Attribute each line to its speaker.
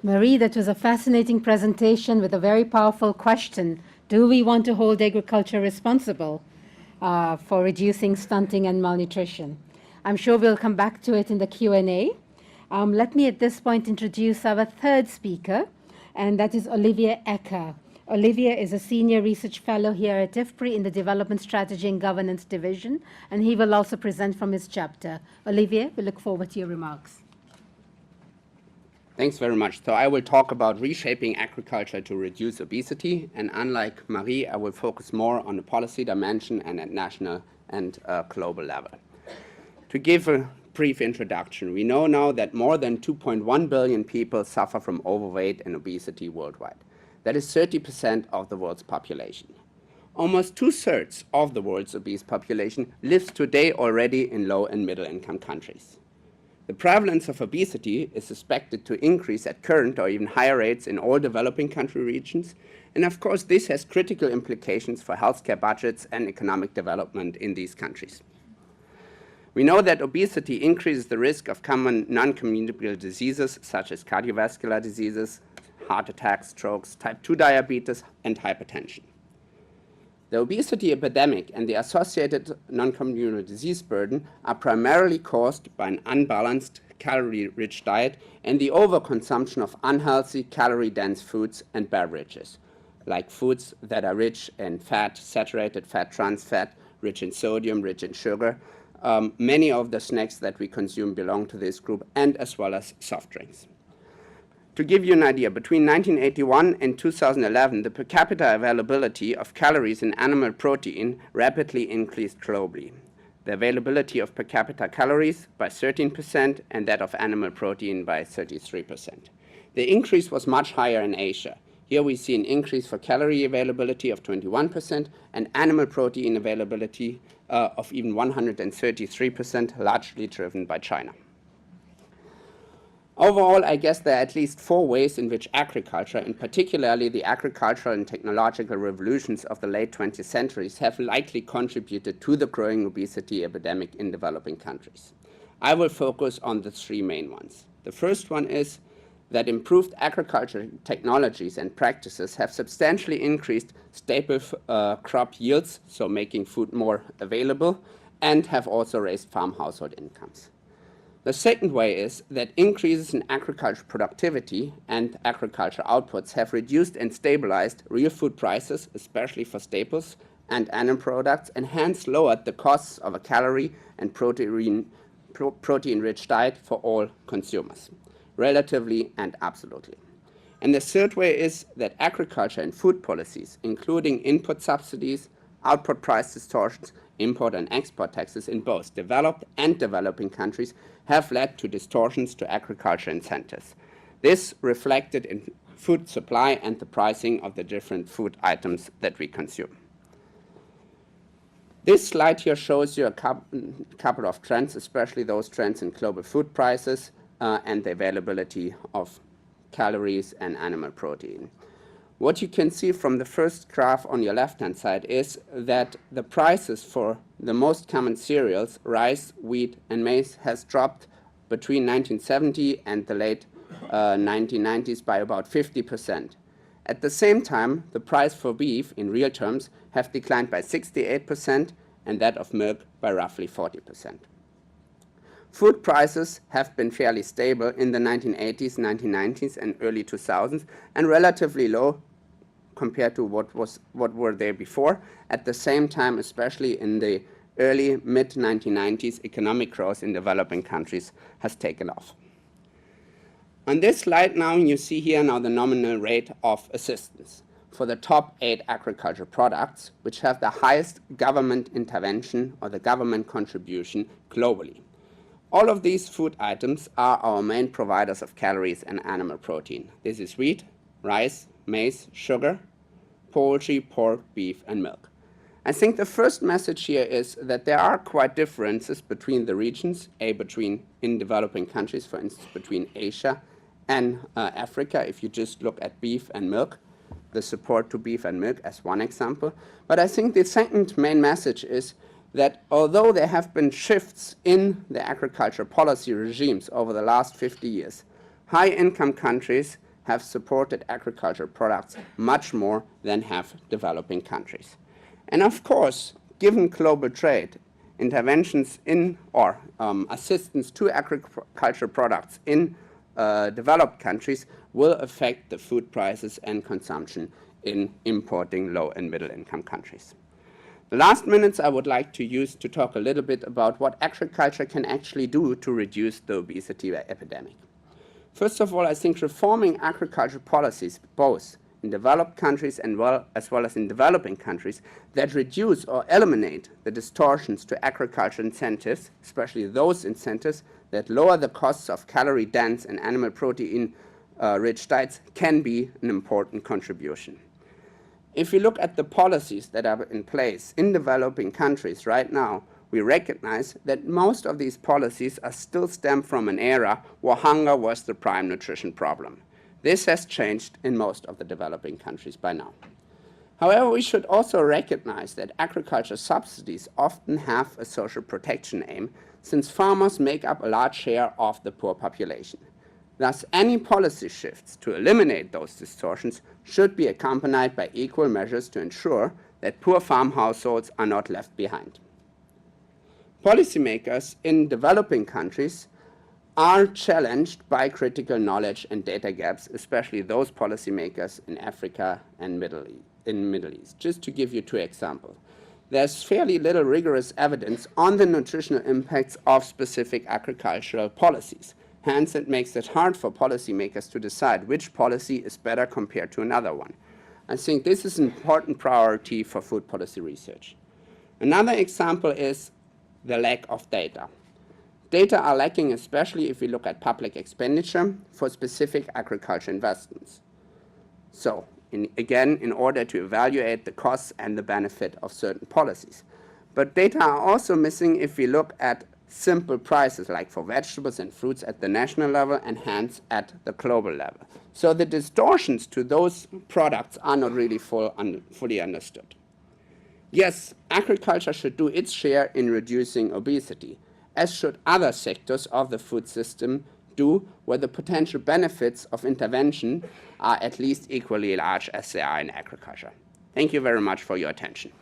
Speaker 1: Marie, that was a fascinating presentation with a very powerful question. Do we want to hold agriculture responsible for reducing stunting and malnutrition? I'm sure we'll come back to it in the Q&A. Let me at this point introduce our third speaker, and that is Olivier Ecker. Olivier is a senior research fellow here at IFPRI in the Development Strategy and Governance Division, and he will also present from his chapter. Olivier, we look forward to your remarks.
Speaker 2: Thanks very much. So I will talk about reshaping agriculture to reduce obesity, and unlike Marie, I will focus more on the policy dimension and at national and global level. To give a brief introduction, we know now that more than 2.1 billion people suffer from overweight and obesity worldwide. That is 30% of the world's population. Almost 2/3 of the world's obese population lives today already in low and middle income countries. The prevalence of obesity is suspected to increase at current or even higher rates in all developing country regions, and of course this has critical implications for healthcare budgets and economic development in these countries. We know that obesity increases the risk of common non-communicable diseases such as cardiovascular diseases, heart attacks, strokes, type 2 diabetes, and hypertension. The obesity epidemic and the associated non-communicable disease burden are primarily caused by an unbalanced, calorie-rich diet and the overconsumption of unhealthy, calorie-dense foods and beverages, like foods that are rich in fat, saturated fat, trans fat, rich in sodium, rich in sugar. Many of the snacks that we consume belong to this group, and as well as soft drinks. To give you an idea, between 1981 and 2011, the per capita availability of calories in animal protein rapidly increased globally. The availability of per capita calories by 13% and that of animal protein by 33%. The increase was much higher in Asia. Here we see an increase for calorie availability of 21% and animal protein availability of even 133%, largely driven by China. Overall, I guess there are at least 4 ways in which agriculture, and particularly the agricultural and technological revolutions of the late 20th centuries, have likely contributed to the growing obesity epidemic in developing countries. I will focus on the 3 main ones. The first one is that improved agricultural technologies and practices have substantially increased staple crop yields, so making food more available, and have also raised farm household incomes. The second way is that increases in agricultural productivity and agriculture outputs have reduced and stabilized real food prices, especially for staples and animal products, and hence lowered the costs of a calorie and protein-rich diet for all consumers, relatively and absolutely. And the third way is that agriculture and food policies, including input subsidies, output price distortions, import and export taxes in both developed and developing countries, have led to distortions to agriculture incentives. This reflected in food supply and the pricing of the different food items that we consume. This slide here shows you a couple of trends, especially those trends in global food prices and the availability of calories and animal protein. What you can see from the first graph on your left-hand side is that the prices for the most common cereals, rice, wheat, and maize, has dropped between 1970 and the late 1990s by about 50%. At the same time, the price for beef, in real terms, have declined by 68% and that of milk by roughly 40%. Food prices have been fairly stable in the 1980s, 1990s, and early 2000s, and relatively low compared to what were there before. At the same time, especially in the early mid-1990s, economic growth in developing countries has taken off. On this slide now, you see here now the nominal rate of assistance for the top 8 agriculture products, which have the highest government intervention or the government contribution globally. All of these food items are our main providers of calories and animal protein. This is wheat, rice, maize, sugar, poultry, pork, beef, and milk. I think the first message here is that there are quite differences between the regions, in developing countries, for instance, between Asia and Africa, if you just look at beef and milk, the support to beef and milk as one example. But I think the second main message is that although there have been shifts in the agriculture policy regimes over the last 50 years, high-income countries have supported agricultural products much more than have developing countries. And of course, given global trade, interventions in or assistance to agricultural products in developed countries will affect the food prices and consumption in importing low and middle income countries. The last minutes I would like to use to talk a little bit about what agriculture can actually do to reduce the obesity epidemic. First of all, I think reforming agricultural policies, both in developed countries as well as in developing countries, that reduce or eliminate the distortions to agricultural incentives, especially those incentives that lower the costs of calorie-dense and animal protein-rich diets, can be an important contribution. If we look at the policies that are in place in developing countries right now, we recognize that most of these policies are still stem from an era where hunger was the prime nutrition problem. This has changed in most of the developing countries by now. However, we should also recognize that agriculture subsidies often have a social protection aim, since farmers make up a large share of the poor population. Thus, any policy shifts to eliminate those distortions should be accompanied by equal measures to ensure that poor farm households are not left behind. Policymakers in developing countries are challenged by critical knowledge and data gaps, especially those policymakers in Africa and Middle East. Just to give you two examples. There's fairly little rigorous evidence on the nutritional impacts of specific agricultural policies. Hence, it makes it hard for policymakers to decide which policy is better compared to another one. I think this is an important priority for food policy research. Another example is the lack of data. Data are lacking, especially if we look at public expenditure for specific agriculture investments. So, again, in order to evaluate the costs and the benefit of certain policies. But data are also missing if we look at simple prices, like for vegetables and fruits at the national level and hence at the global level. So the distortions to those products are not really fully understood. Yes, agriculture should do its share in reducing obesity, as should other sectors of the food system do, where the potential benefits of intervention are at least equally large as they are in agriculture. Thank you very much for your attention.